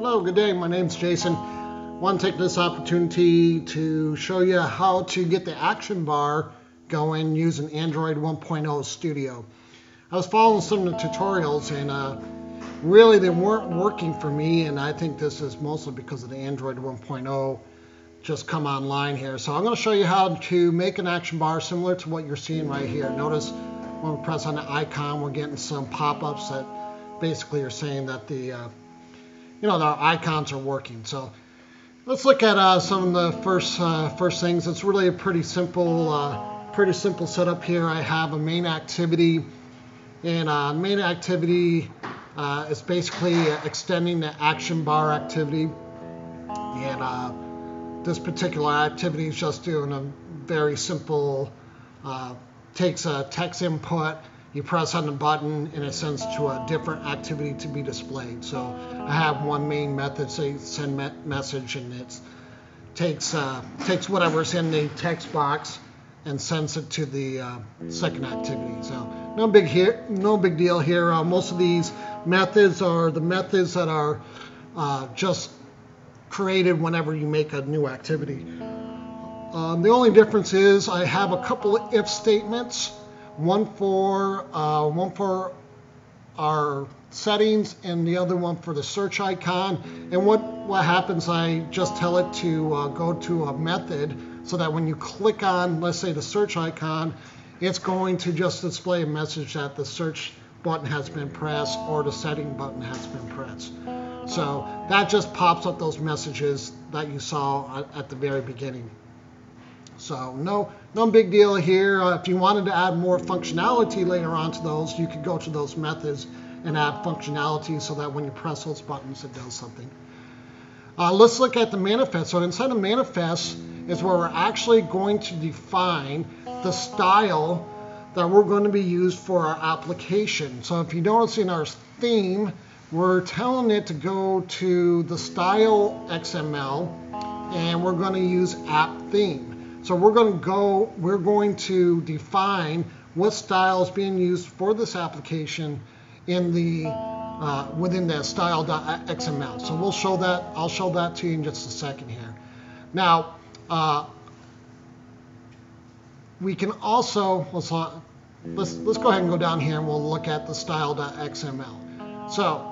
Hello, good day. My name's Jason. I want to take this opportunity to show you how to get the ActionBar going using Android 1.0 Studio. I was following some of the tutorials and really they weren't working for me, and I think this is mostly because of the Android 1.0 just come online here. So I'm going to show you how to make an ActionBar similar to what you're seeing right here. Notice when we press on the icon, we're getting some pop-ups that basically are saying that the our icons are working. So let's look at some of the first things. It's really a pretty simple setup here. I have a main activity, and main activity is basically extending the ActionBar activity. And this particular activity is just doing a very simple, takes a text input, you press on the button, and it sends to a different activity to be displayed. So I have one main method, say send message, and it takes whatever's in the text box and sends it to the second activity. So no big deal here. Most of these methods are the methods that are just created whenever you make a new activity. The only difference is I have a couple of if statements. One for our settings and the other one for the search icon. And what happens, I just tell it to go to a method so that when you click on, let's say, the search icon, it's going to just display a message that the search button has been pressed or the setting button has been pressed. So that just pops up those messages that you saw at the very beginning. So no big deal here. If you wanted to add more functionality later on to those, you could go to those methods and add functionality so that when you press those buttons, it does something. Let's look at the manifest. So inside of manifest is where we're actually going to define the style that we're going to be used for our application. So if you notice in our theme, we're telling it to go to the style XML, and we're going to use app theme. So we're going to define what style is being used for this application in the within that style.xml. So we'll show that. I'll show that to you in just a second here. Now we can also let's go ahead and go down here and we'll look at the style.xml. So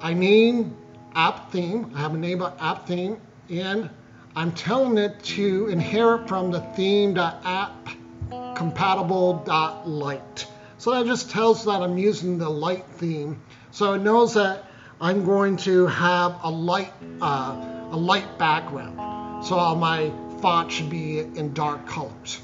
I name app theme. I have a name about app theme, and I'm telling it to inherit from the theme.appCompatible.light. So that just tells that I'm using the light theme. So it knows that I'm going to have a light background. So all my font should be in dark colors.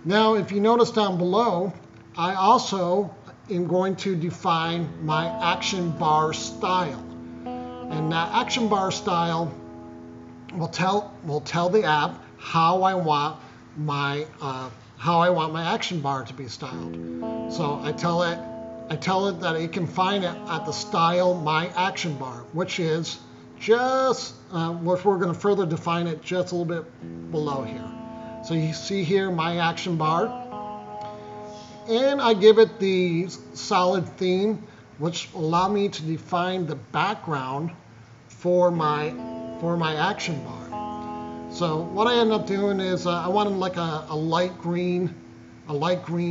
Now, if you notice down below, I also am going to define my ActionBar style, and that ActionBar style will tell the app how I want my ActionBar to be styled. So I tell it that it can find it at the style my ActionBar, which is just which we're going to further define it just a little bit below here. So you see here my ActionBar, and I give it the solid theme, which allow me to define the background for my ActionBar. So what I end up doing is I wanted like a light green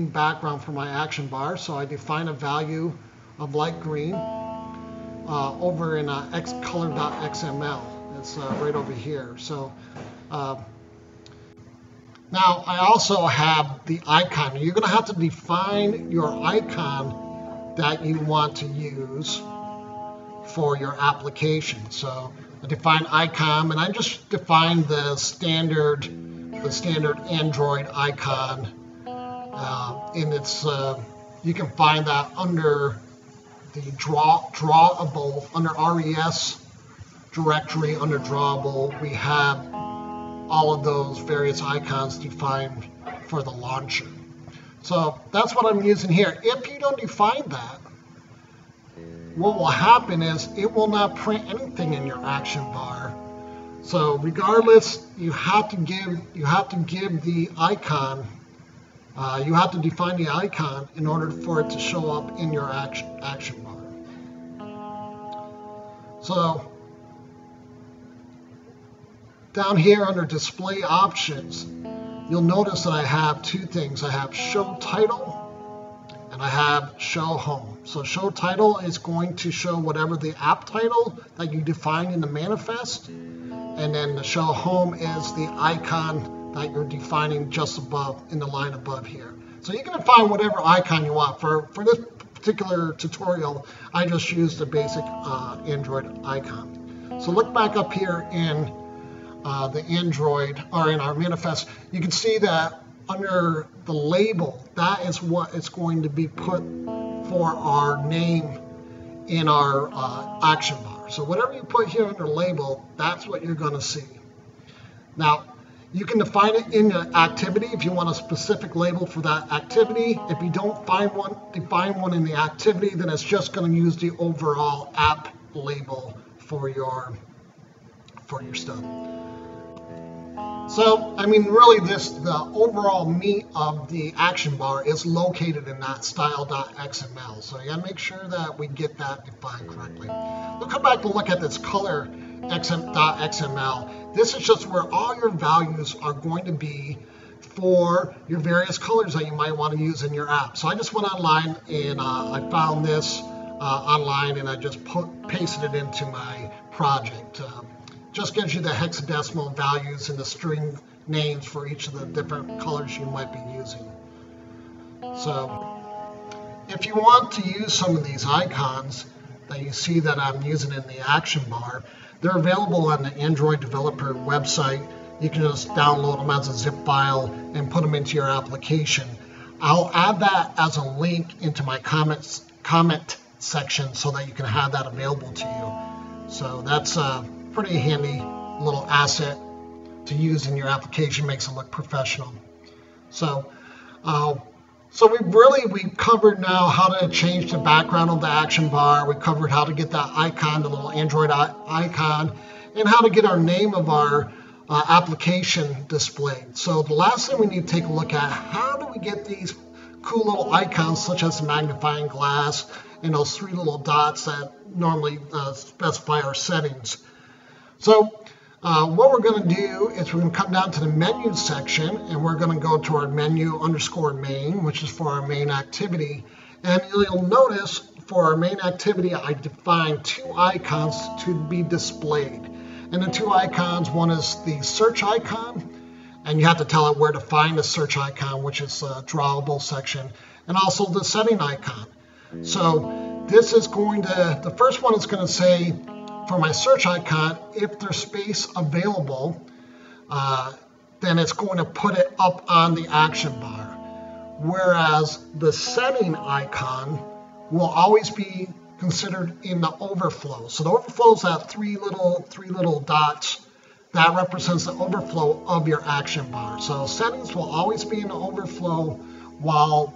background for my ActionBar. So I define a value of light green over in xcolor.xml. It's right over here. So now I also have the icon. You're going to have to define your icon that you want to use for your application. So I define icon, and I just define the standard Android icon, and it's you can find that under the drawable, under RES directory under drawable. We have all of those various icons defined for the launcher. So that's what I'm using here. If you don't define that, what will happen is it will not print anything in your ActionBar. So regardless, you have to give the icon you have to define the icon in order for it to show up in your ActionBar. So down here under display options, you'll notice that I have two things. I have show title and I have show home. So show title is going to show whatever the app title that you define in the manifest. And then the show home is the icon that you're defining just above in the line above here. So you can define whatever icon you want. For this particular tutorial, I just used the basic Android icon. So look back up here in the Android, or in our manifest, you can see that under the label, that is what it's going to be put for our name in our action bar. So whatever you put here under label, that's what you're going to see. Now, you can define it in the activity if you want a specific label for that activity. If you don't define one in the activity, then it's just going to use the overall app label for your stuff. So, I mean, really the overall meat of the action bar is located in that style.xml. So you gotta make sure that we get that defined correctly. We'll come back to look at this color .xml. This is just where all your values are going to be for your various colors that you might want to use in your app. So I just went online and I found this online and I just pasted it into my project. Just gives you the hexadecimal values and the string names for each of the different colors you might be using. So if you want to use some of these icons that you see that I'm using in the action bar, they're available on the Android developer website. You can just download them as a zip file and put them into your application. I'll add that as a link into my comment section so that you can have that available to you. So that's pretty handy little asset to use in your application, makes it look professional. So we've covered now how to change the background of the action bar. We covered how to get that icon, the little Android icon, and how to get our name of our application displayed. So the last thing we need to take a look at, how do we get these cool little icons such as the magnifying glass and those three little dots that normally specify our settings. So what we're going to do is we're going to come down to the menu section and we're going to go to our menu _ main, which is for our main activity. And you'll notice for our main activity, I defined two icons to be displayed. And the two icons, one is the search icon, and you have to tell it where to find the search icon, which is a drawable section, and also the setting icon. So this is going to, the first one is going to say, for my search icon, if there's space available, then it's going to put it up on the action bar. Whereas the setting icon will always be considered in the overflow. So the overflow is that three little dots that represents the overflow of your action bar. So settings will always be in the overflow, while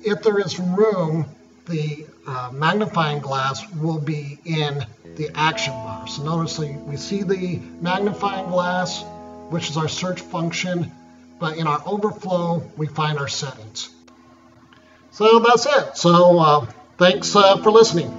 if there is room, the magnifying glass will be in the action bar. So notice we see the magnifying glass, which is our search function, but in our overflow, we find our settings. So that's it. So thanks for listening.